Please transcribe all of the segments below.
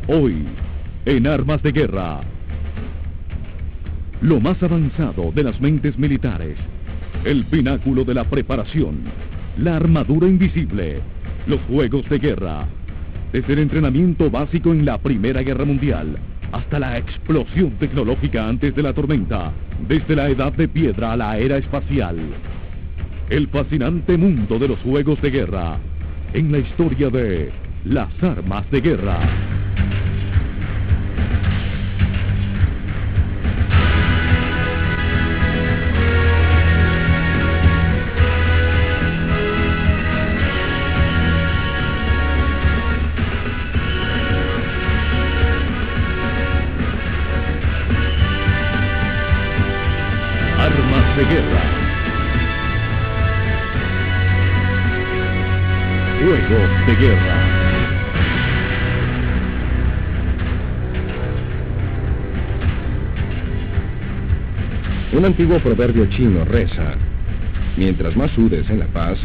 Hoy, en Armas de Guerra, lo más avanzado de las mentes militares, el pináculo de la preparación, la armadura invisible, los juegos de guerra, desde el entrenamiento básico en la Primera Guerra Mundial hasta la explosión tecnológica antes de la tormenta, desde la edad de piedra a la era espacial. El fascinante mundo de los juegos de guerra, en la historia de las armas de guerra. Armas de guerra. Juegos de guerra. Un antiguo proverbio chino reza: mientras más sudes en la paz,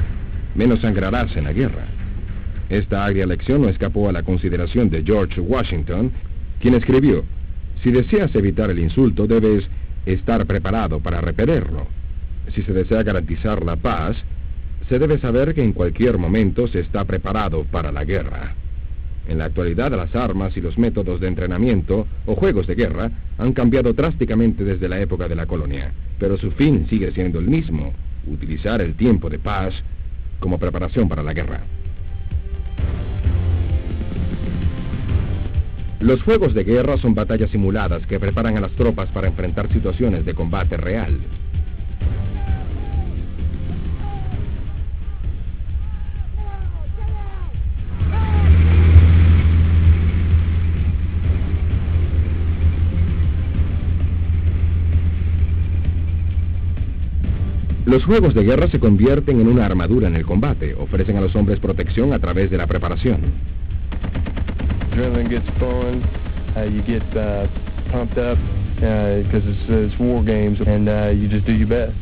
menos sangrarás en la guerra. Esta agria lección no escapó a la consideración de George Washington, quien escribió: si deseas evitar el insulto, debes estar preparado para repelerlo. Si se desea garantizar la paz, se debe saber que en cualquier momento se está preparado para la guerra. En la actualidad, las armas y los métodos de entrenamiento o juegos de guerra han cambiado drásticamente desde la época de la colonia, pero su fin sigue siendo el mismo: utilizar el tiempo de paz como preparación para la guerra. Los juegos de guerra son batallas simuladas que preparan a las tropas para enfrentar situaciones de combate real. Los juegos de guerra se convierten en una armadura en el combate, ofrecen a los hombres protección a través de la preparación. Adrenaline gets flowing, you get pumped up because it's war games, and you just do your best.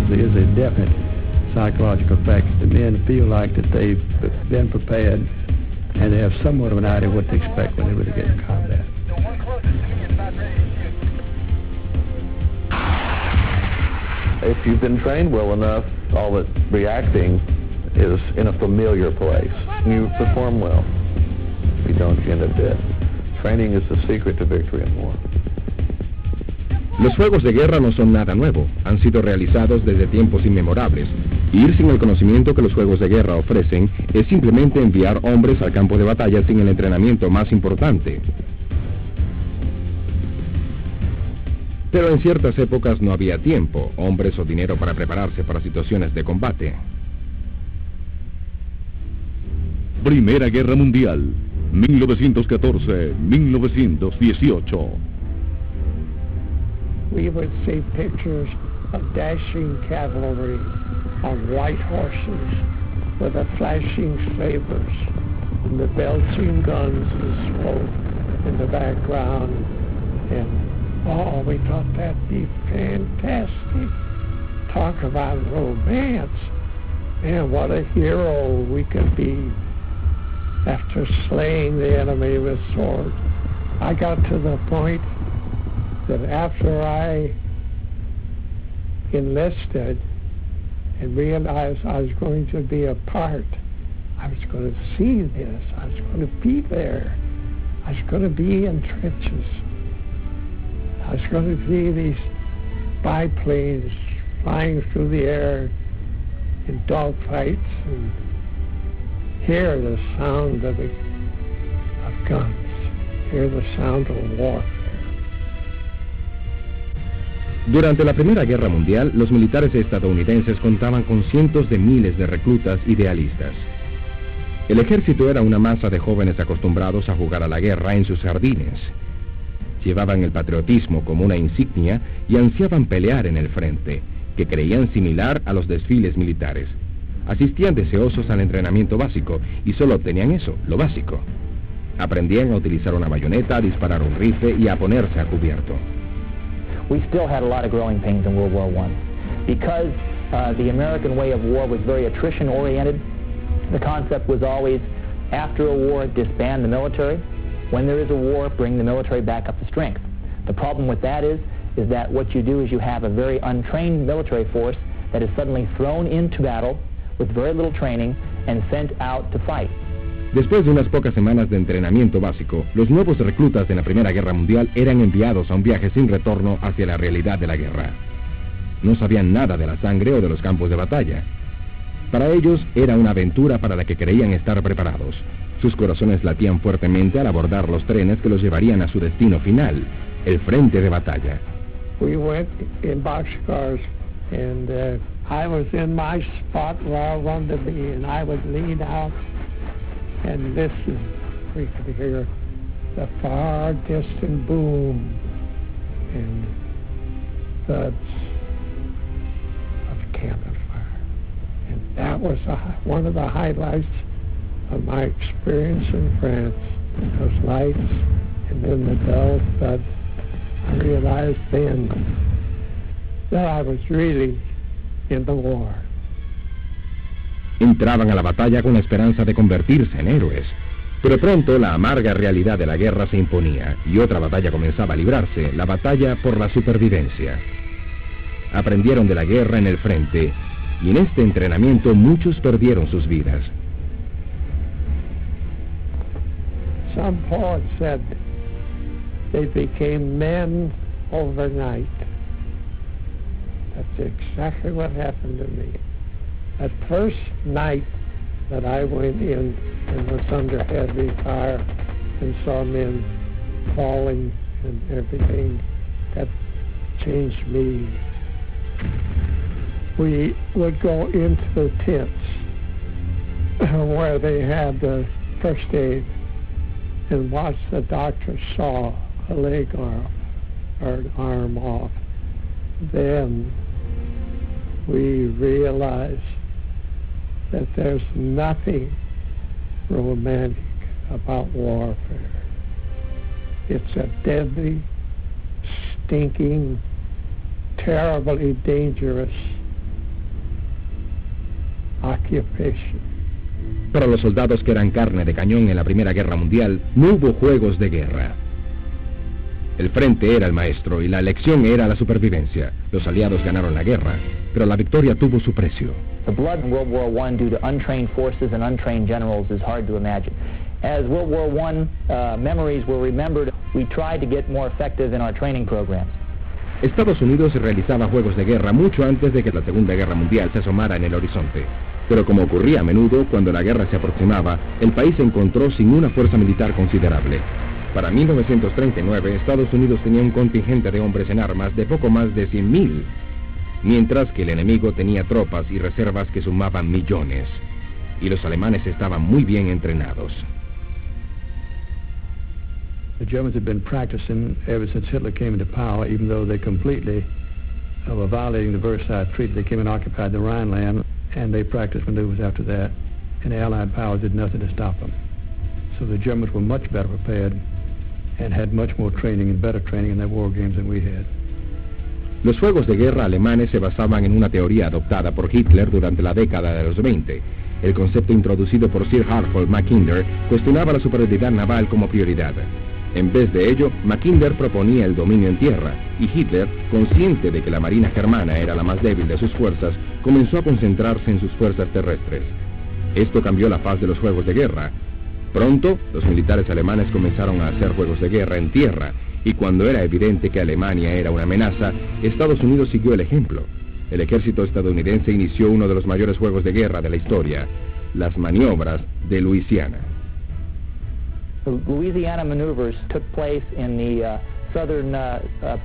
There's a definite psychological effect. The men feel like that they've been prepared, and they have somewhat of an idea what to expect when they really get in combat. If you've been trained well enough, all that reacting is in a familiar place. You perform well. If you don't, you end up dead. Training is the secret to victory in war. Los juegos de guerra no son nada nuevo, han sido realizados desde tiempos inmemorables. Ir sin el conocimiento que los juegos de guerra ofrecen es simplemente enviar hombres al campo de batalla sin el entrenamiento más importante. Pero en ciertas épocas no había tiempo, hombres o dinero para prepararse para situaciones de combate. Primera Guerra Mundial, 1914-1918. We would see pictures of dashing cavalry on white horses with the flashing sabers and the belching guns and smoke in the background. And oh, we thought that'd be fantastic. Talk about romance. Man, what a hero we could be after slaying the enemy with swords. I got to the point that after I enlisted and realized I was going to be a part, I was going to see this, I was going to be there, I was going to be in trenches, I was going to see these biplanes flying through the air in dogfights and hear the sound of guns, hear the sound of warfare. Durante la Primera Guerra Mundial, los militares estadounidenses contaban con cientos de miles de reclutas idealistas. El ejército era una masa de jóvenes acostumbrados a jugar a la guerra en sus jardines. Llevaban el patriotismo como una insignia y ansiaban pelear en el frente, que creían similar a los desfiles militares. Asistían deseosos al entrenamiento básico y solo obtenían eso, lo básico. Aprendían a utilizar una bayoneta, a disparar un rifle y a ponerse a cubierto. We still had a lot of growing pains in World War I. Because the American way of war was very attrition-oriented, The concept was always, after a war, disband the military. When there is a war, bring the military back up to strength. The problem with that is that what you do is you have a very untrained military force that is suddenly thrown into battle with very little training and sent out to fight. Después de unas pocas semanas de entrenamiento básico, los nuevos reclutas de la Primera Guerra Mundial eran enviados a un viaje sin retorno hacia la realidad de la guerra. No sabían nada de la sangre o de los campos de batalla. Para ellos era una aventura para la que creían estar preparados. Sus corazones latían fuertemente al abordar los trenes que los llevarían a su destino final, el frente de batalla. We went in boxcars, and I was in my spot where I wanted to be, and I would lean out and listen. We could hear the far distant boom and thuds of cannon fire. And that was one of the highlights of my experience in France. Those lights and then the dull thud. I realized then that I was really in the war. Entraban a la batalla con la esperanza de convertirse en héroes. Pero pronto la amarga realidad de la guerra se imponía y otra batalla comenzaba a librarse, la batalla por la supervivencia. Aprendieron de la guerra en el frente y en este entrenamiento muchos perdieron sus vidas. Some poets said they became men overnight. That's exactly what happened to me. That first night that I went in and was under heavy fire and saw men falling and everything, that changed me. We would go into the tents where they had the first aid and watch the doctor saw a leg off or an arm off. Then we realized that there's nothing romantic about warfare. It's a deadly, stinking, terribly dangerous occupation. Para los soldados que eran carne de cañón en la Primera Guerra Mundial, no hubo juegos de guerra. El frente era el maestro y la lección era la supervivencia. Los aliados ganaron la guerra, pero la victoria tuvo su precio. The blood in World War I due to untrained forces and untrained generals is hard to imagine. As World War I memories were remembered, we tried to get more effective in our training programs. Estados Unidos realizaba juegos de guerra mucho antes de que la Segunda Guerra Mundial se asomara en el horizonte. Pero como ocurría a menudo, cuando la guerra se aproximaba, el país se encontró sin una fuerza militar considerable. Para 1939, Estados Unidos tenía un contingente de hombres en armas de poco más de 100,000, mientras que el enemigo tenía tropas y reservas que sumaban millones. Y los alemanes estaban muy bien entrenados. The Germans had been practicing ever since Hitler came into power, even though they completely were violating the Versailles Treaty. They came and occupied the Rhineland, and they practiced maneuvers after that, and the Allied powers did nothing to stop them. So the Germans were much better prepared and had much more training and better training in their war games than we had. Los juegos de guerra alemanes se basaban en una teoría adoptada por Hitler durante la década de los 20. El concepto introducido por Sir Hartford Mackinder cuestionaba la superioridad naval como prioridad. En vez de ello, Mackinder proponía el dominio en tierra, y Hitler, consciente de que la marina germana era la más débil de sus fuerzas, comenzó a concentrarse en sus fuerzas terrestres. Esto cambió la faz de los juegos de guerra. Pronto, los militares alemanes comenzaron a hacer juegos de guerra en tierra, y cuando era evidente que Alemania era una amenaza, Estados Unidos siguió el ejemplo. El ejército estadounidense inició uno de los mayores juegos de guerra de la historia, las maniobras de Luisiana. The Louisiana maneuvers took place in the southern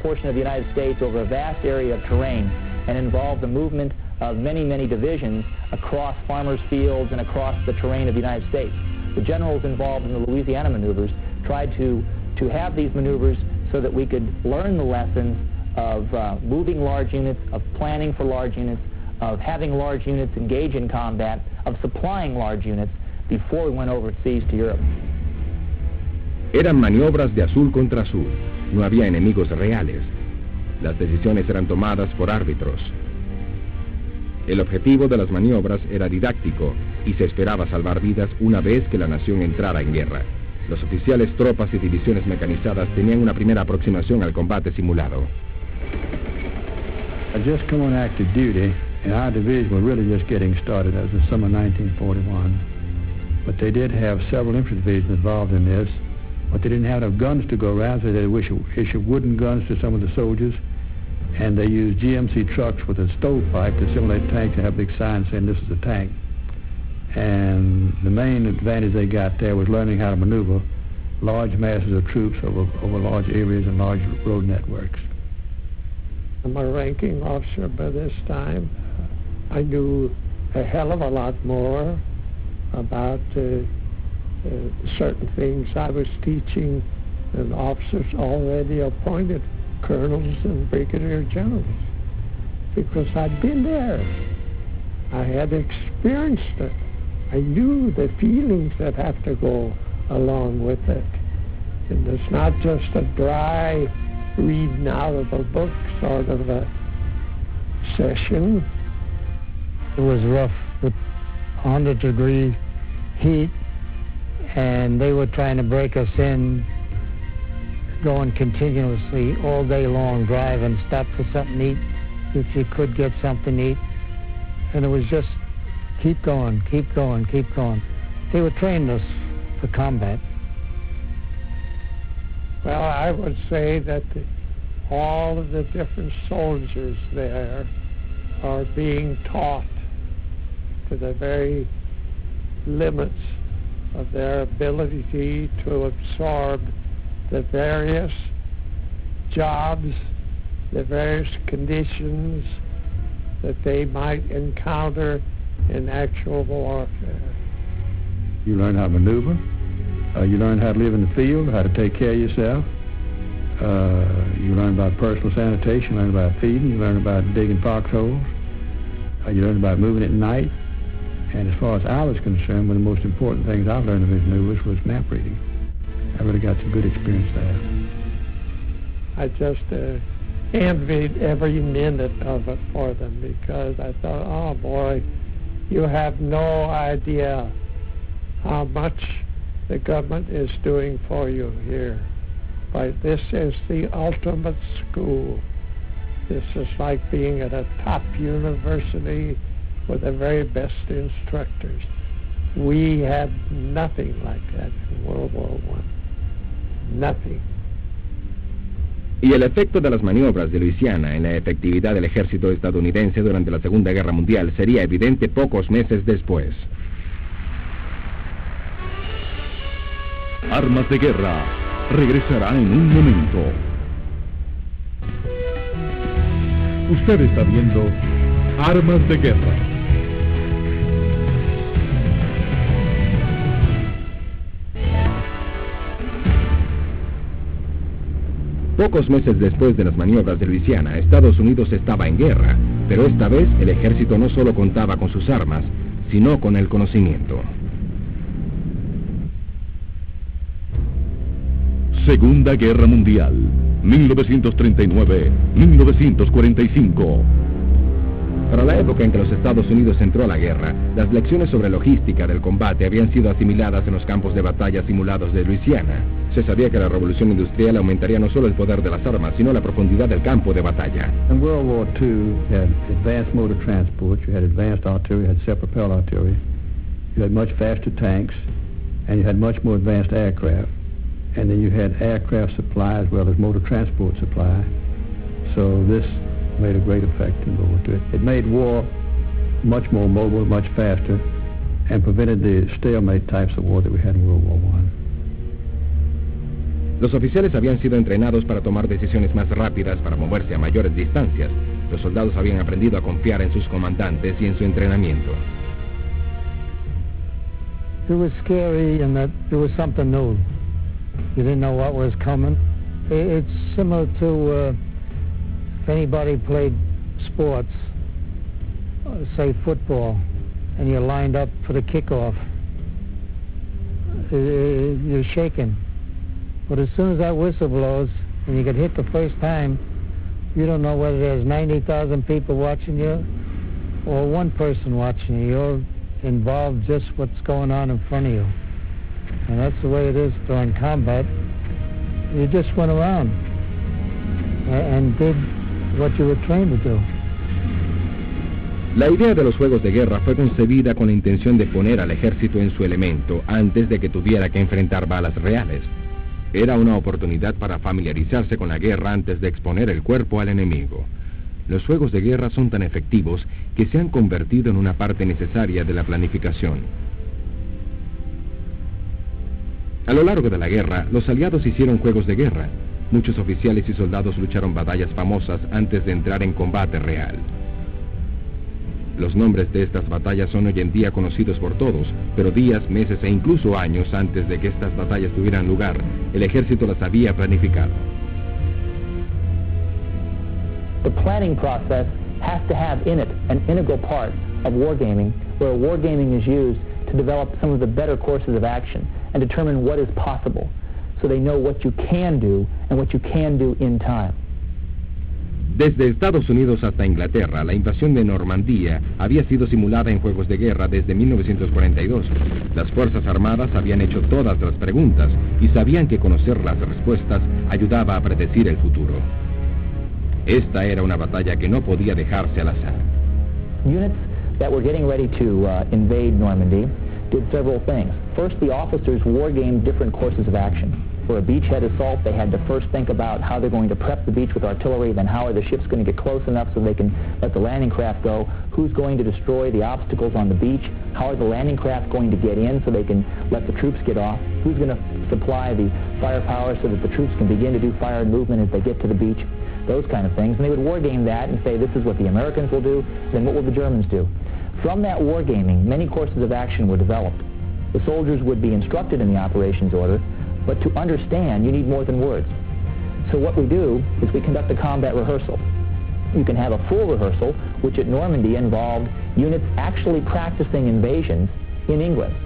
portion of the United States over a vast area of terrain and involved the movement of many, many divisions across farmers' fields and across the terrain of the United States. The generals involved in the Louisiana maneuvers tried to have these maneuvers so that we could learn the lessons of moving large units, of planning for large units, of having large units engage in combat, of supplying large units before we went overseas to Europe. Eran maniobras de azul contra azul. No había enemigos reales. Las decisiones eran tomadas por árbitros. El objetivo de las maniobras era didáctico y se esperaba salvar vidas una vez que la nación entrara en guerra. Los oficiales, tropas y divisiones mecanizadas tenían una primera aproximación al combate simulado. I just come on active duty, and our division was really just getting started. That was the summer 1941. But they did have several infantry divisions involved in this, but they didn't have enough guns to go around, so they issued wooden guns to some of the soldiers, and they used GMC trucks with a stovepipe to simulate tanks and have big signs saying this is a tank. And the main advantage they got there was learning how to maneuver large masses of troops over large areas and large road networks. I'm a ranking officer by this time. I knew a hell of a lot more about certain things I was teaching than officers already appointed colonels and brigadier generals, because I'd been there. I had experienced it. I knew the feelings that have to go along with it. And it's not just a dry reading out of a book sort of a session. It was rough with 100-degree heat, and they were trying to break us in, going continuously all day long, driving, stop for something to eat if you could get something to eat. And it was just keep going, keep going, keep going. They were training us for combat. Well, I would say that all of the different soldiers there are being taught to the very limits of their ability to absorb the various jobs, the various conditions that they might encounter in actual warfare. You learn how to maneuver. You learn how to live in the field, how to take care of yourself. You learn about personal sanitation, you learn about feeding, you learn about digging foxholes. You learn about moving at night. And as far as I was concerned, one of the most important things I've learned in these maneuvers was map reading. I really got some good experience there. I just envied every minute of it for them, because I thought, oh boy, you have no idea how much the government is doing for you here. But this is the ultimate school. This is like being at a top university with the very best instructors. We had nothing like that in World War I. Nothing. Y el efecto de las maniobras de Luisiana en la efectividad del ejército estadounidense durante la Segunda Guerra Mundial sería evidente pocos meses después. Armas de Guerra regresará en un momento. Usted está viendo Armas de Guerra. Pocos meses después de las maniobras de Luisiana, Estados Unidos estaba en guerra, pero esta vez el ejército no solo contaba con sus armas, sino con el conocimiento. Segunda Guerra Mundial, 1939-1945. Para la época en que los Estados Unidos entró a la guerra, las lecciones sobre logística del combate habían sido asimiladas en los campos de batalla simulados de Luisiana. Se sabía que la revolución industrial aumentaría no solo el poder de las armas, sino la profundidad del campo de batalla. In World War II, you had advanced motor transport, you had advanced artillery, you had self-propelled artillery, you had much faster tanks, and you had much more advanced aircraft. And then you had aircraft supply as well as motor transport supply. So this made a great effect in World War II. It made war much more mobile, much faster, and prevented the stalemate types of war that we had in World War I. Los oficiales habían sido entrenados para tomar decisiones más rápidas, para moverse a mayores distancias. Los soldados habían aprendido a confiar en sus comandantes y en su entrenamiento. It was scary in that it was something new. You didn't know what was coming. It's similar to if anybody played sports, say football, and you're lined up for the kickoff. You're shaking. But as soon as that whistle blows and you get hit the first time, you don't know whether there's 90,000 people watching you or one person watching you. You're involved just what's going on in front of you. And that's the way it is during combat. You just went around and did what you were trained to do. La idea de los juegos de guerra fue concebida con la intención de poner al ejército en su elemento antes de que tuviera que enfrentar balas reales. Era una oportunidad para familiarizarse con la guerra antes de exponer el cuerpo al enemigo. Los juegos de guerra son tan efectivos que se han convertido en una parte necesaria de la planificación. A lo largo de la guerra, los aliados hicieron juegos de guerra. Muchos oficiales y soldados lucharon batallas famosas antes de entrar en combate real. Los nombres de estas batallas son hoy en día conocidos por todos, pero días, meses e incluso años antes de que estas batallas tuvieran lugar, el ejército las había planificado. The planning process has to have in it an integral part of wargaming, where wargaming is used to develop some of the better courses of action and determine what is possible, so they know what you can do and what you can do in time. Desde Estados Unidos hasta Inglaterra, la invasión de Normandía había sido simulada en juegos de guerra desde 1942. Las Fuerzas Armadas habían hecho todas las preguntas y sabían que conocer las respuestas ayudaba a predecir el futuro. Esta era una batalla que no podía dejarse al azar. Units that were getting ready to invade Normandy did several things. First, the officers wargamed different courses of action. For a beachhead assault, they had to first think about how they're going to prep the beach with artillery, then how are the ships going to get close enough so they can let the landing craft go, who's going to destroy the obstacles on the beach, how are the landing craft going to get in so they can let the troops get off, who's going to supply the firepower so that the troops can begin to do fire and movement as they get to the beach, those kind of things. And they would wargame that and say, this is what the Americans will do, then what will the Germans do? From that wargaming, many courses of action were developed. The soldiers would be instructed in the operations order, but to understand, you need more than words. So what we do is we conduct a combat rehearsal. You can have a full rehearsal, which at Normandy involved units actually practicing invasions in England.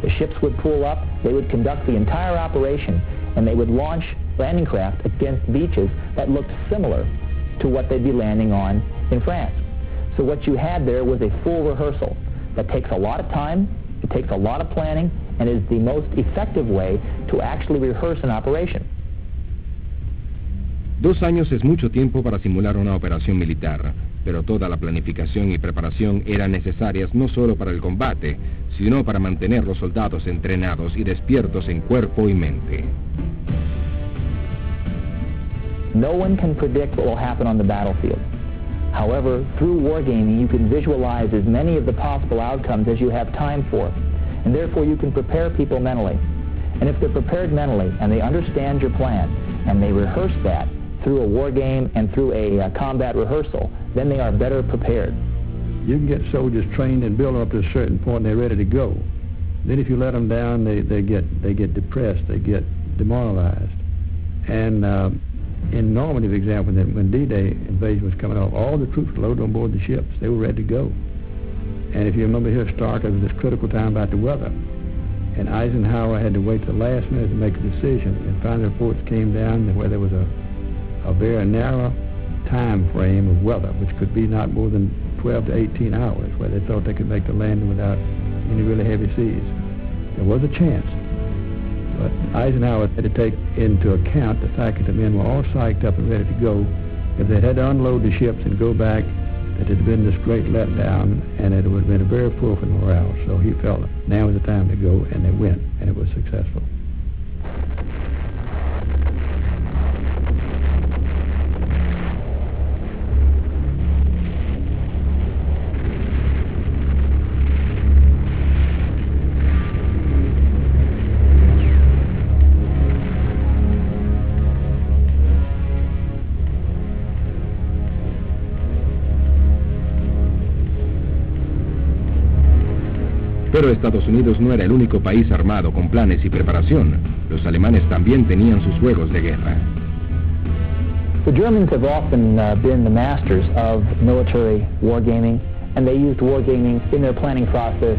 The ships would pull up, they would conduct the entire operation, and they would launch landing craft against beaches that looked similar to what they'd be landing on in France. So what you had there was a full rehearsal that takes a lot of time, it takes a lot of planning, and is the most effective way to actually rehearse an operation. 2 años es mucho tiempo para simular una operación militar, pero toda la planificación y preparación eran necesarias no solo para el combate, sino para mantener los soldados entrenados y despiertos en cuerpo y mente. No one can predict what will happen on the battlefield. However, through wargaming, you can visualize as many of the possible outcomes as you have time for. And therefore you can prepare people mentally. And if they're prepared mentally and they understand your plan and they rehearse that through a war game and through a combat rehearsal, then they are better prepared. You can get soldiers trained and build up to a certain point and they're ready to go. Then if you let them down, they get depressed, they get demoralized. And in Normandy, for example, when D-Day invasion was coming off, all the troops were loaded on board the ships. They were ready to go. And if you remember here, Stark, it was this critical time about the weather. And Eisenhower had to wait till the last minute to make a decision. And finally reports came down where there was a very narrow time frame of weather, which could be not more than 12 to 18 hours, where they thought they could make the landing without any really heavy seas. There was a chance. But Eisenhower had to take into account the fact that the men were all psyched up and ready to go. If they had to unload the ships and go back, it had been this great letdown, and it would have been a very poor for morale. So he felt now was the time to go, and they went, and it was successful. Pero Estados Unidos no era el único país armado con planes y preparación. Los alemanes también tenían sus juegos de guerra. The Germans have often been the masters of military wargaming, and they used wargaming in their planning process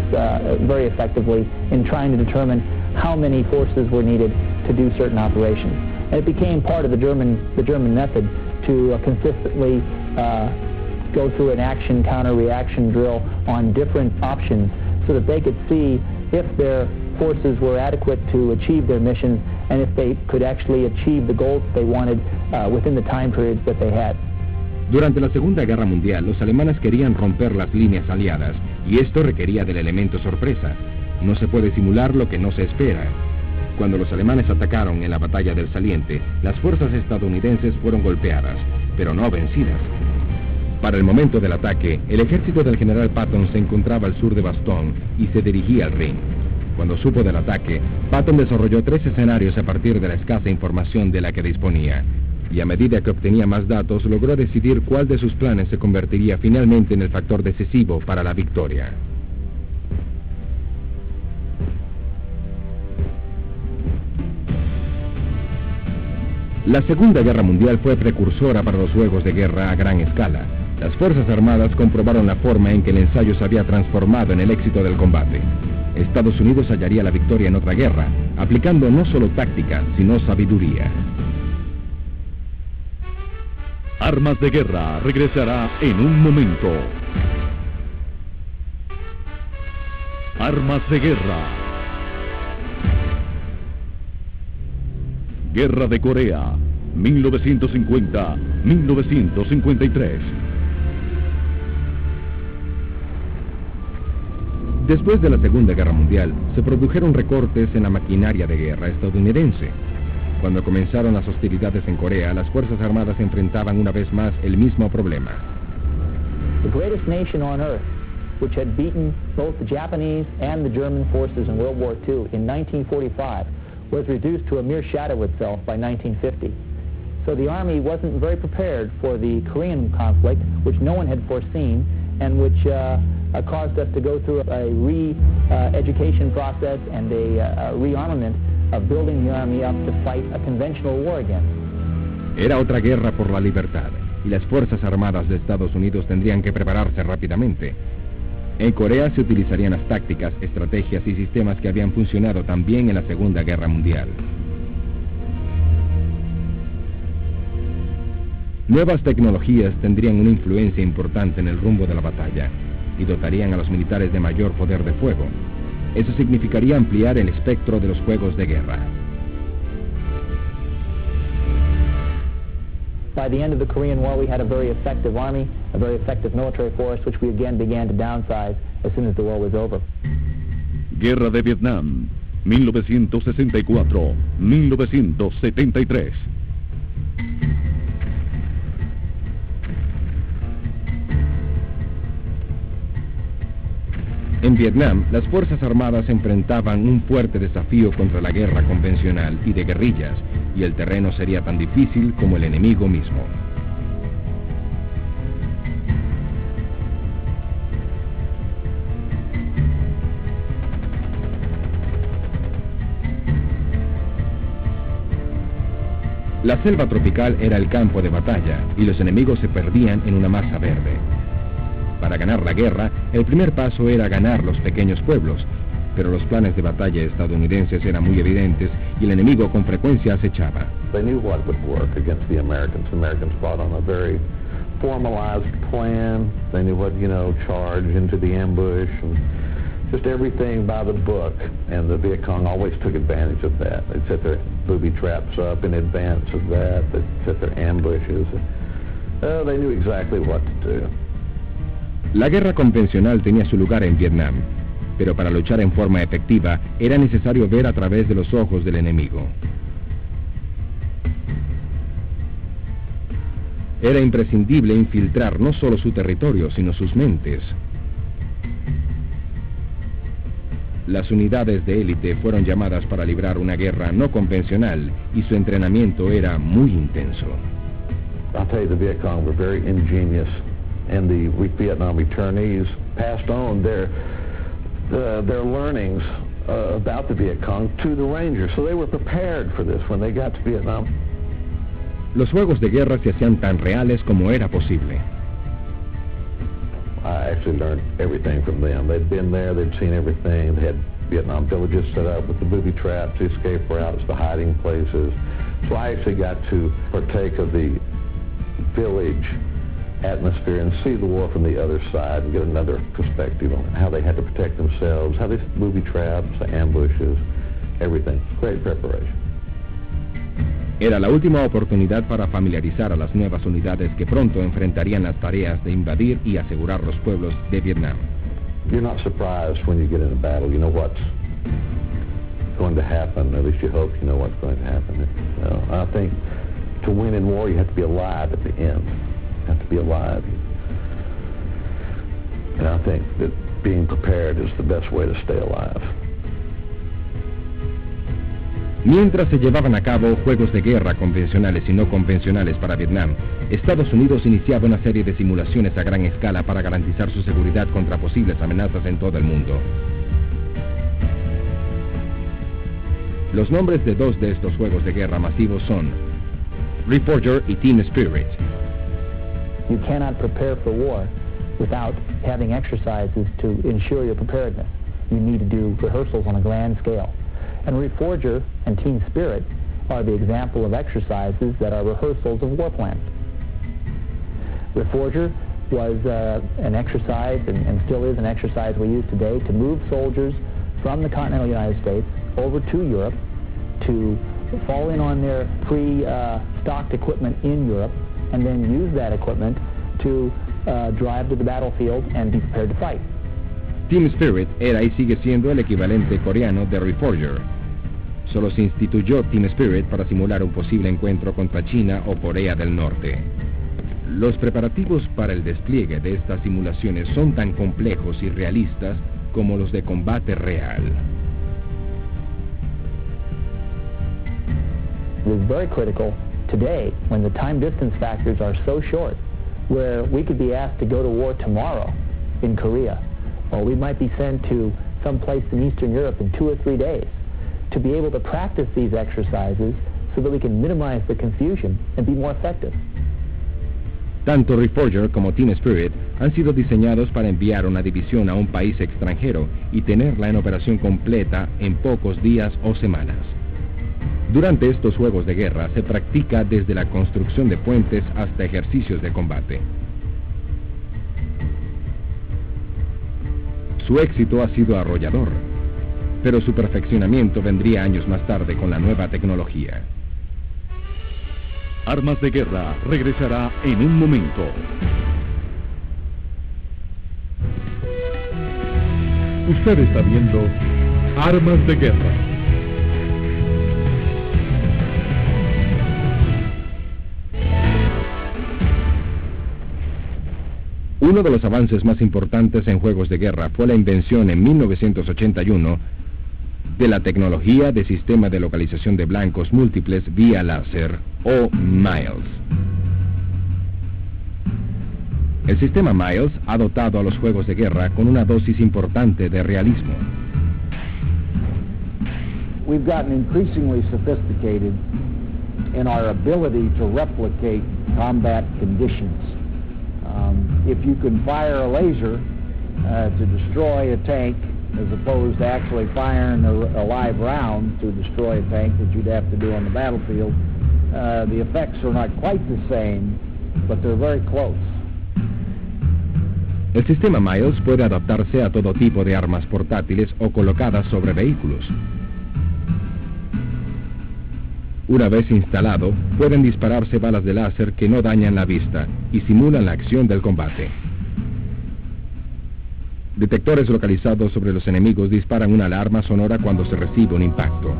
very effectively in trying to determine how many forces were needed to do certain operations. And it became part of the German method to consistently go through an action counter-reaction drill on different options so that they could see if their forces were adequate to achieve their missions and if they could actually achieve the goals they wanted within the time periods that they had. Durante la Segunda Guerra Mundial, los alemanes querían romper las líneas aliadas, y esto requería del elemento sorpresa. No se puede simular lo que no se espera. Cuando los alemanes atacaron en la batalla del Saliente, las fuerzas estadounidenses fueron golpeadas, pero no vencidas. Para el momento del ataque, el ejército del general Patton se encontraba al sur de Bastogne y se dirigía al Rin. Cuando supo del ataque, Patton desarrolló 3 escenarios a partir de la escasa información de la que disponía, y a medida que obtenía más datos, logró decidir cuál de sus planes se convertiría finalmente en el factor decisivo para la victoria. La Segunda Guerra Mundial fue precursora para los juegos de guerra a gran escala. Las Fuerzas Armadas comprobaron la forma en que el ensayo se había transformado en el éxito del combate. Estados Unidos hallaría la victoria en otra guerra, aplicando no solo táctica, sino sabiduría. Armas de Guerra regresará en un momento. Armas de Guerra. Guerra de Corea, 1950-1953. Después de la Segunda Guerra Mundial, se produjeron recortes en la maquinaria de guerra estadounidense. Cuando comenzaron las hostilidades en Corea, las Fuerzas Armadas enfrentaban una vez más el mismo problema. The greatest nation on earth, which had beaten both the Japanese and the German forces in World War II in 1945, was reduced to a mere shadow itself by 1950. So the Army wasn't very prepared for the Korean conflict, which no one had foreseen, and which caused us to go through a re-education process and a rearmament of building the Army up to fight a conventional war again. Era otra guerra por la libertad, y las Fuerzas Armadas de Estados Unidos tendrían que prepararse rápidamente. En Corea se utilizarían las tácticas, estrategias y sistemas que habían funcionado también en la Segunda Guerra Mundial. Nuevas tecnologías tendrían una influencia importante en el rumbo de la batalla y dotarían a los militares de mayor poder de fuego. Eso significaría ampliar el espectro de los juegos de guerra. By the end of the Korean War, we had a very effective army, a very effective military force, which we again began to downsize as soon as the war was over. Guerra de Vietnam, 1964-1973. En Vietnam, las Fuerzas Armadas enfrentaban un fuerte desafío contra la guerra convencional y de guerrillas, y el terreno sería tan difícil como el enemigo mismo. La selva tropical era el campo de batalla, y los enemigos se perdían en una masa verde. Para ganar la guerra, el primer paso era ganar los pequeños pueblos, pero los planes de batalla estadounidenses eran muy evidentes y el enemigo con frecuencia acechaba. They knew what would work against the Americans. The Americans fought on a very formalized plan. They knew what, charge into the ambush and just everything by the book. And the Viet Cong always took advantage of that. They'd set their booby traps up in advance of that. They'd set their ambushes. They knew exactly what to do. La guerra convencional tenía su lugar en Vietnam, pero para luchar en forma efectiva era necesario ver a través de los ojos del enemigo. Era imprescindible infiltrar no solo su territorio, sino sus mentes. Las unidades de élite fueron llamadas para librar una guerra no convencional y su entrenamiento era muy intenso. I'll tell you, the Viet Cong were very ingenious. And the Vietnam returnees passed on their learnings about the Viet Cong to the Rangers. So they were prepared for this when they got to Vietnam. Los juegos de guerra se hacían tan reales como era posible. I actually learned everything from them. They'd been there, they'd seen everything. They had Vietnam villages set up with the booby traps, the escape routes, the hiding places. So I actually got to partake of the village atmosphere and see the war from the other side and get another perspective on how they had to protect themselves, how they booby traps, ambushes, everything. Great preparation. Era la última oportunidad para familiarizar a las nuevas unidades que pronto enfrentarían las tareas de invadir y asegurar los pueblos de Vietnam. You're not surprised when you get in a battle. You know what's going to happen. At least you hope you know what's going to happen. I think to win in war, you have to be alive at the end. You have to be alive. And I think that being prepared is the best way to stay alive. Mientras se llevaban a cabo juegos de guerra convencionales y no convencionales para Vietnam, Estados Unidos iniciaba una serie de simulaciones a gran escala para garantizar su seguridad contra posibles amenazas en todo el mundo. Los nombres de dos de estos juegos de guerra masivos son Reforger y Team Spirit. You cannot prepare for war without having exercises to ensure your preparedness. You need to do rehearsals on a grand scale. And Reforger and Team Spirit are the example of exercises that are rehearsals of war plans. Reforger was an exercise, and still is an exercise we use today, to move soldiers from the continental United States over to Europe to fall in on their pre-stocked equipment in Europe and then use that equipment to drive to the battlefield and be prepared to fight. Team Spirit era y sigue siendo el equivalente coreano de Reforger. Solo se instituyó Team Spirit para simular un posible encuentro contra China o Corea del Norte. Los preparativos para el despliegue de estas simulaciones son tan complejos y realistas como los de combate real. It is very critical today when the time-distance factors are so short, where we could be asked to go to war tomorrow in Korea, or we might be sent to some place in Eastern Europe in 2 or 3 days, to be able to practice these exercises so that we can minimize the confusion and be more effective. Tanto Reforger como Team Spirit han sido diseñados para enviar una división a un país extranjero y tenerla en operación completa en pocos días o semanas. Durante estos juegos de guerra se practica desde la construcción de puentes hasta ejercicios de combate. Su éxito ha sido arrollador, pero su perfeccionamiento vendría años más tarde con la nueva tecnología. Armas de Guerra regresará en un momento. Usted está viendo Armas de Guerra. Uno de los avances más importantes en juegos de guerra fue la invención en 1981 de la tecnología de sistema de localización de blancos múltiples vía láser, o MILES. El sistema MILES ha dotado a los juegos de guerra con una dosis importante de realismo. We've gotten increasingly sophisticated in our ability to replicate combat conditions. If you can fire a laser to destroy a tank, as opposed to actually firing a live round to destroy a tank that you'd have to do on the battlefield, the effects are not quite the same, but they're very close. El sistema MILES puede adaptarse a todo tipo de armas portátiles o colocadas sobre vehículos. Una vez instalado, pueden dispararse balas de láser que no dañan la vista y simulan la acción del combate. Detectores localizados sobre los enemigos disparan una alarma sonora cuando se recibe un impacto.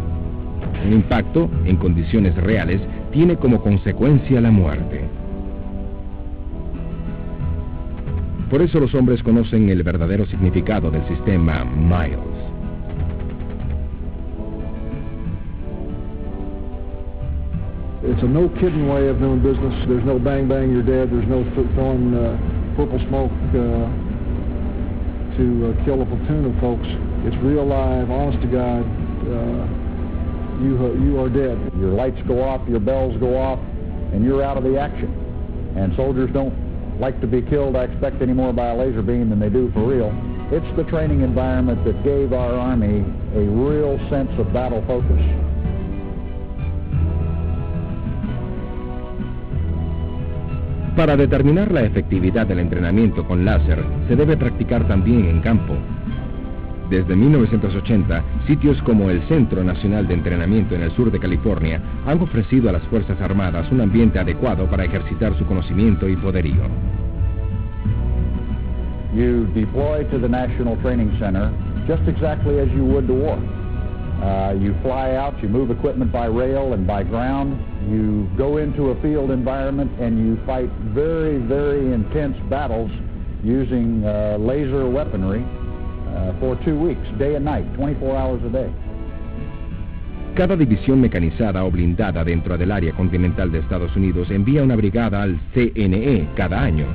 Un impacto, en condiciones reales, tiene como consecuencia la muerte. Por eso los hombres conocen el verdadero significado del sistema MILES. It's a no-kidding way of doing business. There's no bang, bang, you're dead. There's no throwing purple smoke to kill a platoon of folks. It's real live, honest to God, you are dead. Your lights go off, your bells go off, and you're out of the action. And soldiers don't like to be killed, I expect, any more by a laser beam than they do for real. It's the training environment that gave our Army a real sense of battle focus. Para determinar la efectividad del entrenamiento con láser, se debe practicar también en campo. Desde 1980, sitios como el Centro Nacional de Entrenamiento en el sur de California han ofrecido a las Fuerzas Armadas un ambiente adecuado para ejercitar su conocimiento y poderío. You deploy to the National Training Center just exactly as you would to war. You fly out, you move equipment by rail and by ground, you go into a field environment and you fight very, very intense battles using laser weaponry for 2 weeks, day and night, 24 hours a day. Cada división mecanizada o blindada dentro del área continental de Estados Unidos envía una brigada al CNE cada año.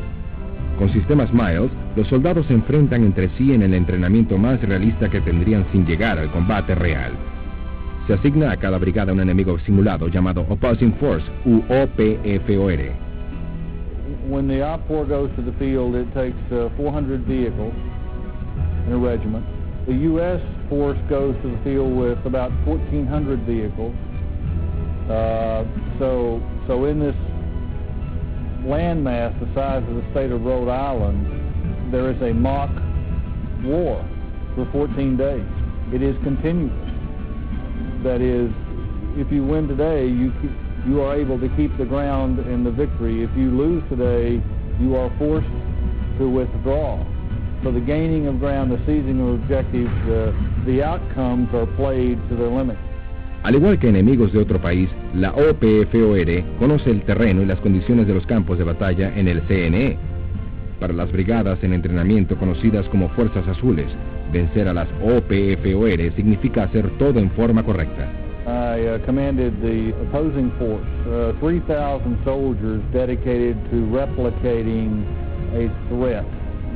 Con sistemas Miles, los soldados se enfrentan entre sí en el entrenamiento más realista que tendrían sin llegar al combate real. Se asigna a cada brigada un enemigo simulado llamado Opposing Force, u OPFOR. When the OPFOR goes to the field, it takes 400 vehicles in a regiment. The U.S. force goes to the field with about 1,400 vehicles. So in this landmass the size of the state of Rhode Island, there is a mock war for 14 days. It is continuous. That is, if you win today, you are able to keep the ground in the victory. If you lose today, you are forced to withdraw. So the gaining of ground, the seizing of objectives, the outcomes are played to their limit. Al igual que enemigos de otro país, la OPFOR conoce el terreno y las condiciones de los campos de batalla en el CNE. Para las brigadas en entrenamiento conocidas como Fuerzas Azules, vencer a las OPFOR significa hacer todo en forma correcta. I commanded the opposing force, 3,000 soldiers dedicated to replicating a threat.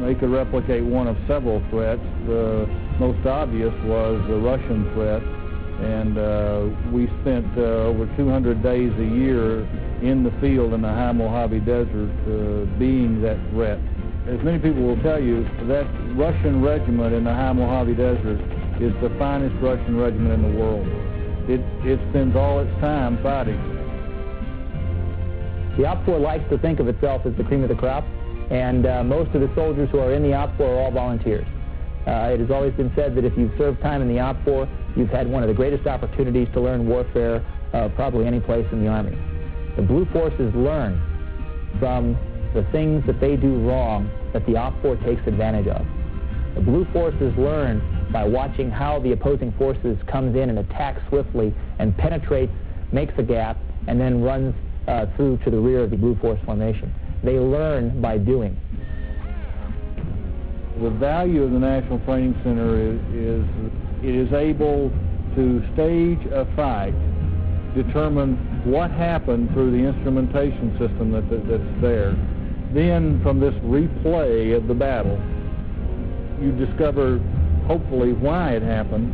They could replicate one of several threats. The most obvious was the Russian threat. And we spent over 200 days a year in the field in the high Mojave Desert being that threat. As many people will tell you, that Russian regiment in the high Mojave Desert is the finest Russian regiment in the world. It spends all its time fighting. The OPFOR likes to think of itself as the cream of the crop, and most of the soldiers who are in the OPFOR are all volunteers. It has always been said that if you've served time in the OPFOR, you've had one of the greatest opportunities to learn warfare probably any place in the Army. The Blue Forces learn from the things that they do wrong that the OPFOR takes advantage of. The Blue Forces learn by watching how the opposing forces comes in and attacks swiftly and penetrates, makes a gap, and then runs through to the rear of the Blue Force formation. They learn by doing. The value of the National Training Center is it is able to stage a fight, determine what happened through the instrumentation system that's there. Then from this replay of the battle, you discover hopefully why it happened,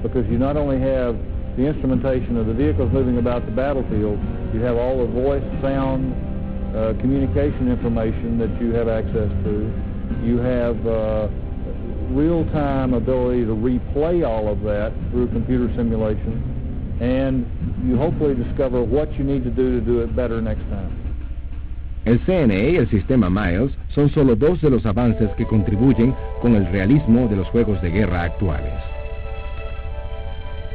because you not only have the instrumentation of the vehicles moving about the battlefield, you have all the voice, sound, communication information that you have access to. You have real-time ability to replay all of that through computer simulation, and you hopefully discover what you need to do it better next time. El CNE y el sistema Miles son solo dos de los avances que contribuyen con el realismo de los juegos de guerra actuales.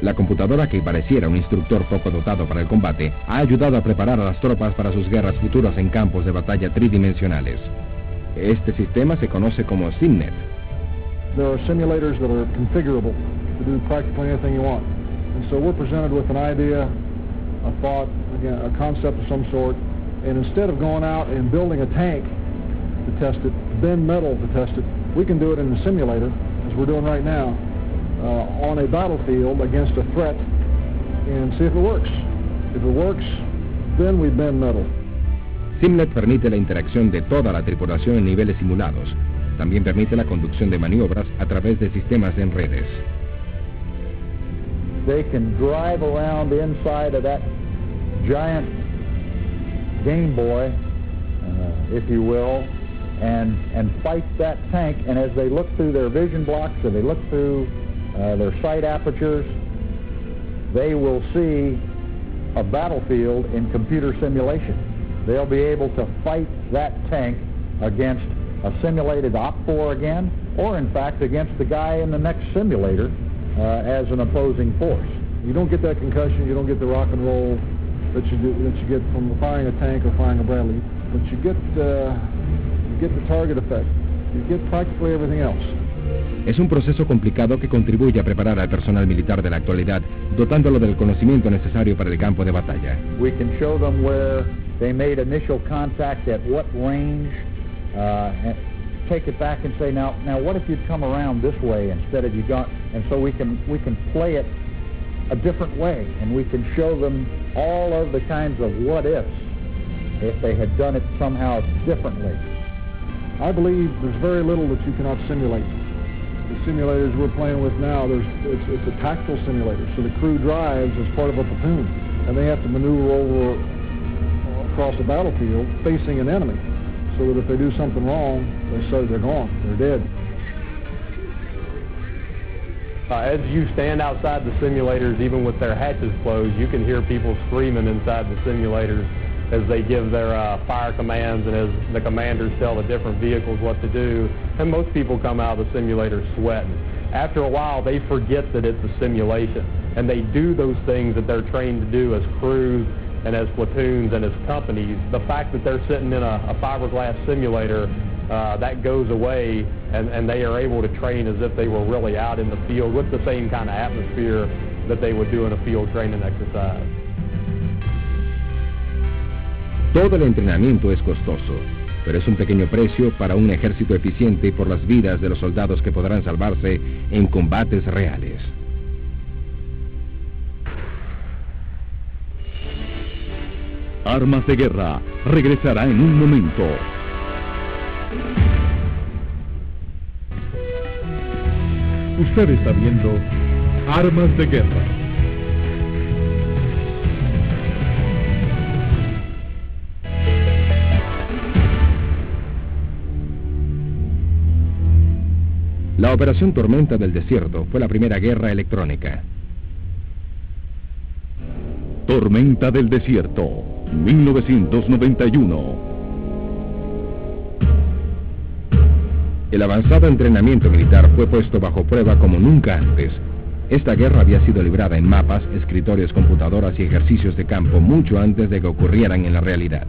La computadora, que pareciera un instructor poco dotado para el combate, ha ayudado a preparar a las tropas para sus guerras futuras en campos de batalla tridimensionales. Este sistema se conoce como SimNet. There are simulators that are configurable to do practically anything you want. And so we're presented with an idea, a thought, again, a concept of some sort, and instead of going out and building a tank to test it, bend metal to test it, we can do it in a simulator, as we're doing right now, on a battlefield against a threat, and see if it works. If it works, then we bend metal. SimNet permite la interacción de toda la tripulación en niveles simulados. También permite la conducción de maniobras a través de sistemas en redes. They can drive around inside of that giant Game Boy, if you will, and fight that tank. And as they look through their vision blocks, or they look through their sight apertures, they will see a battlefield in computer simulation. they'll be able to fight that tank against a simulated OPFOR again, or in fact against the guy in the next simulator as an opposing force. You don't get that concussion, you don't get the rock and roll that you get from firing a tank or firing a Bradley, but you get the target effect. You get practically everything else. Es un proceso complicado que contribuye a preparar al personal militar de la actualidad, dotándolo del conocimiento necesario para el campo de batalla. We can show them where they made initial contact, at what range, and take it back and say, now what if you'd come around this way instead of you gone? And so we can play it a different way, and we can show them all of the kinds of what ifs if they had done it somehow differently. I believe there's very little that you cannot simulate. The simulators we're playing with now, it's a tactical simulator, so the crew drives as part of a platoon, and they have to maneuver over across the battlefield facing an enemy, so that if they do something wrong, they say they're gone, they're dead. As you stand outside the simulators, even with their hatches closed, you can hear people screaming inside the simulators as they give their fire commands and as the commanders tell the different vehicles what to do. And most people come out of the simulator sweating. After a while, they forget that it's a simulation, and they do those things that they're trained to do as crews and as platoons and as companies. The fact that they're sitting in a fiberglass simulator, that goes away, and they are able to train as if they were really out in the field with the same kind of atmosphere that they would do in a field training exercise. Todo el entrenamiento es costoso, pero es un pequeño precio para un ejército eficiente y por las vidas de los soldados que podrán salvarse en combates reales. Armas de Guerra regresará en un momento. Usted está viendo Armas de Guerra. La Operación Tormenta del Desierto fue la primera guerra electrónica. Tormenta del Desierto, 1991. El avanzado entrenamiento militar fue puesto bajo prueba como nunca antes. Esta guerra había sido librada en mapas, escritorios, computadoras y ejercicios de campo mucho antes de que ocurrieran en la realidad.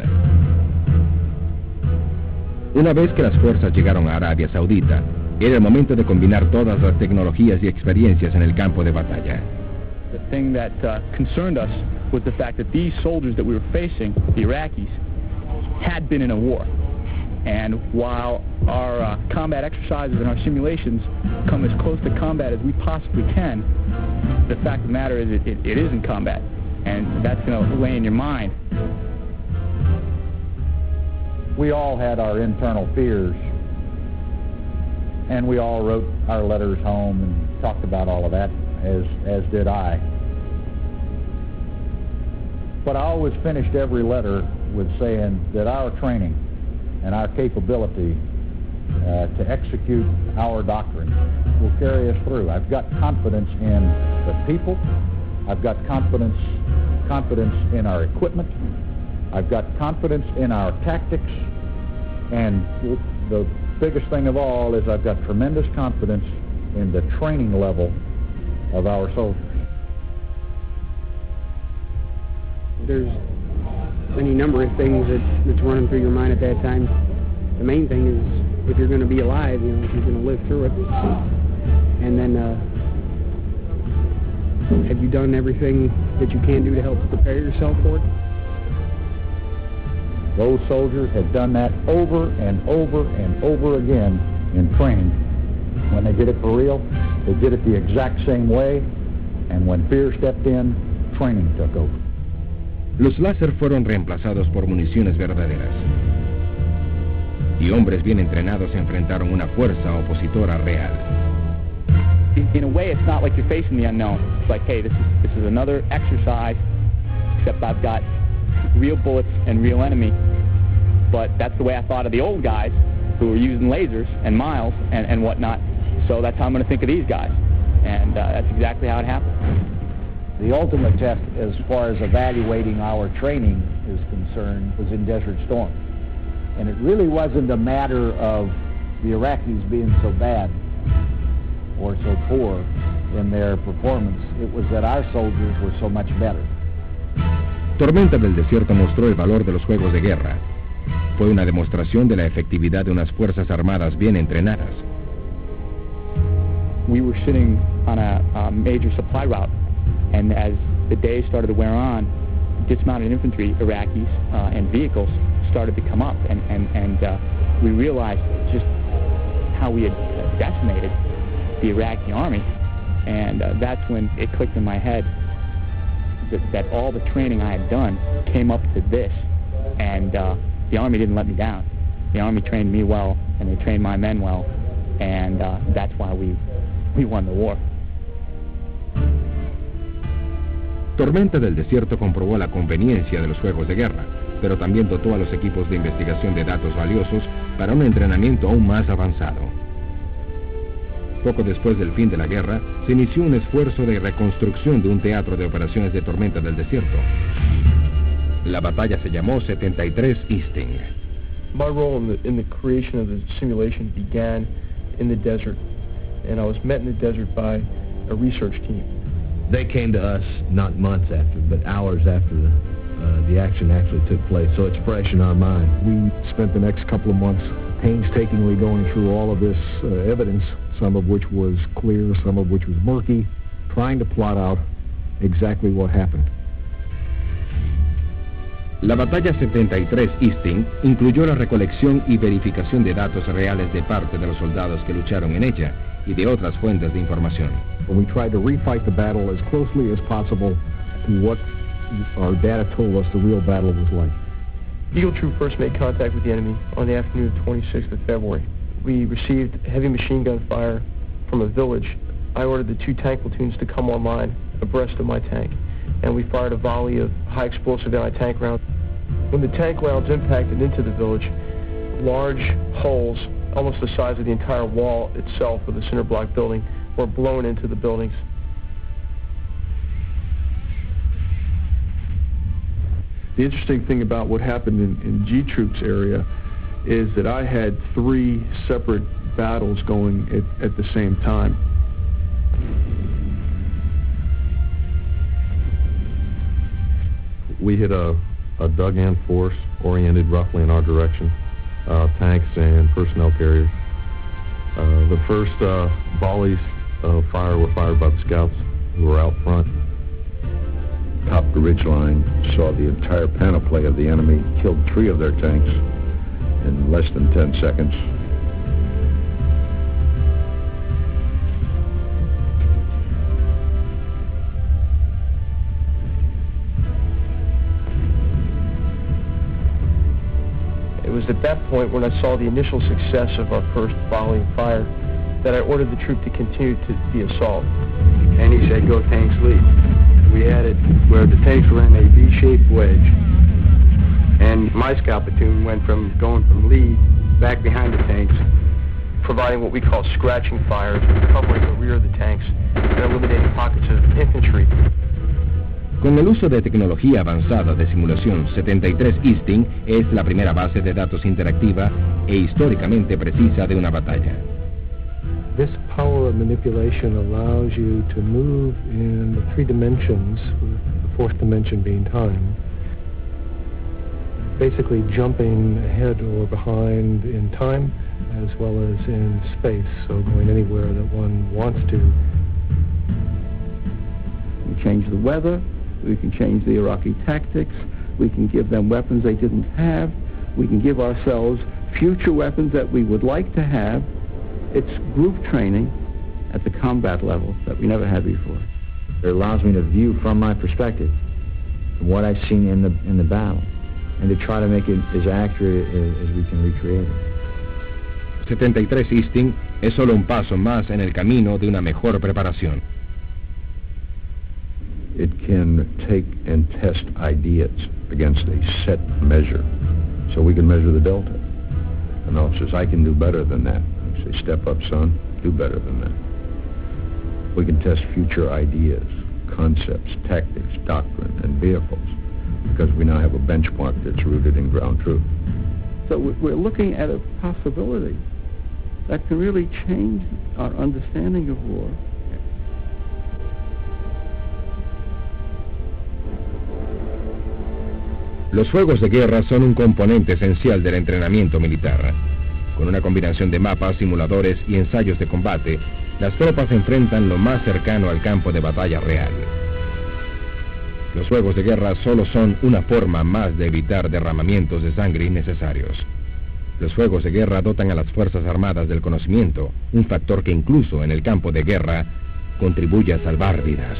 Una vez que las fuerzas llegaron a Arabia Saudita, era el momento de combinar todas las tecnologías y experiencias en el campo de batalla. The thing that concerned us was the fact that these soldiers that we were facing, the Iraqis, had been in a war. And while our combat exercises and our simulations come as close to combat as we possibly can, the fact of the matter is it isn't combat. And that's going to weigh in your mind. We all had our internal fears, and we all wrote our letters home and talked about all of that, as did I. But I always finished every letter with saying that our training and our capability to execute our doctrine will carry us through. I've got confidence in the people. I've got confidence in our equipment. I've got confidence in our tactics. And the biggest thing of all is I've got tremendous confidence in the training level of our soldiers. There's any number of things that's running through your mind at that time. The main thing is if you're going to be alive, if you're going to live through it. And then have you done everything that you can do to help prepare yourself for it? Those soldiers had done that over and over and over again in training. When they did it for real, they did it the exact same way, and when fear stepped in, training took over. Los láser fueron reemplazados por municiones verdaderas. Y hombres bien entrenados enfrentaron una fuerza opositora real. In a way, it's not like you're facing the unknown. It's like, hey, this is another exercise, except I've got real bullets and real enemy. But that's the way I thought of the old guys who were using lasers and miles and whatnot. So that's how I'm going to think of these guys. And that's exactly how it happened. The ultimate test as far as evaluating our training is concerned was in Desert Storm. And it really wasn't a matter of the Iraqis being so bad or so poor in their performance. It was that our soldiers were so much better. Tormenta del Desierto mostró el valor de los juegos de guerra. Fue una demostración de la efectividad de unas fuerzas armadas bien entrenadas. We were sitting on a major supply route, and as the days started to wear on, dismounted infantry, Iraqis, and vehicles started to come up, and we realized just how we had decimated the Iraqi army, and that's when it clicked in my head that all the training I had done came up to this, and the Army didn't let me down. The Army trained me well, and they trained my men well, and that's why we won the war. Tormenta del Desierto comprobó la conveniencia de los juegos de guerra, pero también dotó a los equipos de investigación de datos valiosos para un entrenamiento aún más avanzado. Poco después del fin de la guerra, se inició un esfuerzo de reconstrucción de un teatro de operaciones de Tormenta del Desierto. La batalla se llamó 73 Easting. My role in the creation of the simulation began in the desert, and I was met in the desert by a research team. They came to us not months after, but hours after the action actually took place, so it's fresh in our mind. We spent the next couple of months painstakingly going through all of this evidence, some of which was clear, some of which was murky, trying to plot out exactly what happened. La batalla 73 Easting incluyó la recolección y verificación de datos reales de parte de los soldados que lucharon en ella y de otras fuentes de información. We tried to refight the battle as closely as possible to what our data told us the real battle was like. Eagle Troop first made contact with the enemy on the afternoon of 26th of February. We received heavy machine gun fire from a village. I ordered the 2 tank platoons to come online abreast of my tank, and we fired a volley of high explosive anti-tank rounds. When the tank rounds impacted into the village, large holes, almost the size of the entire wall itself of the cinder block building, were blown into the buildings. The interesting thing about what happened in G Troop's area is that I had 3 separate battles going at the same time. We hit a dug-in force oriented roughly in our direction, tanks and personnel carriers. The first volleys of fire were fired by the scouts who were out front. Topped the ridgeline, saw the entire panoply of the enemy, killed 3 of their tanks in less than 10 seconds. It was at that point when I saw the initial success of our first volley of fire that I ordered the troop to continue the assault. And he said, "Go tanks lead." We had it where the tanks were in a V-shaped wedge, and my scout platoon went from going from lead back behind the tanks, providing what we call scratching fires, covering the rear of the tanks and eliminating pockets of infantry. Con el uso de tecnología avanzada de simulación, 73 Easting es la primera base de datos interactiva e históricamente precisa de una batalla. This power of manipulation allows you to move in the 3 dimensions, the 4th dimension being time, basically jumping ahead or behind in time as well as in space, so going anywhere that one wants to. We change the weather, we can change the Iraqi tactics, we can give them weapons they didn't have, we can give ourselves future weapons that we would like to have. It's group training at the combat level that we never had before. It allows me to view from my perspective, from what I've seen in the battle, and to try to make it as accurate as we can recreate it. 73 Easting es solo un paso más en el camino de una mejor preparación. It can take and test ideas against a set measure, so we can measure the delta. An officer says, "I can do better than that." I say, "Step up, son, do better than that." We can test future ideas, concepts, tactics, doctrine, and vehicles, because we now have a benchmark that's rooted in ground truth. So we're looking at a possibility that can really change our understanding of war. Los juegos de guerra son un componente esencial del entrenamiento militar. Con una combinación de mapas, simuladores y ensayos de combate, las tropas se enfrentan lo más cercano al campo de batalla real. Los juegos de guerra solo son una forma más de evitar derramamientos de sangre innecesarios. Los juegos de guerra dotan a las Fuerzas Armadas del conocimiento, un factor que incluso en el campo de guerra contribuye a salvar vidas.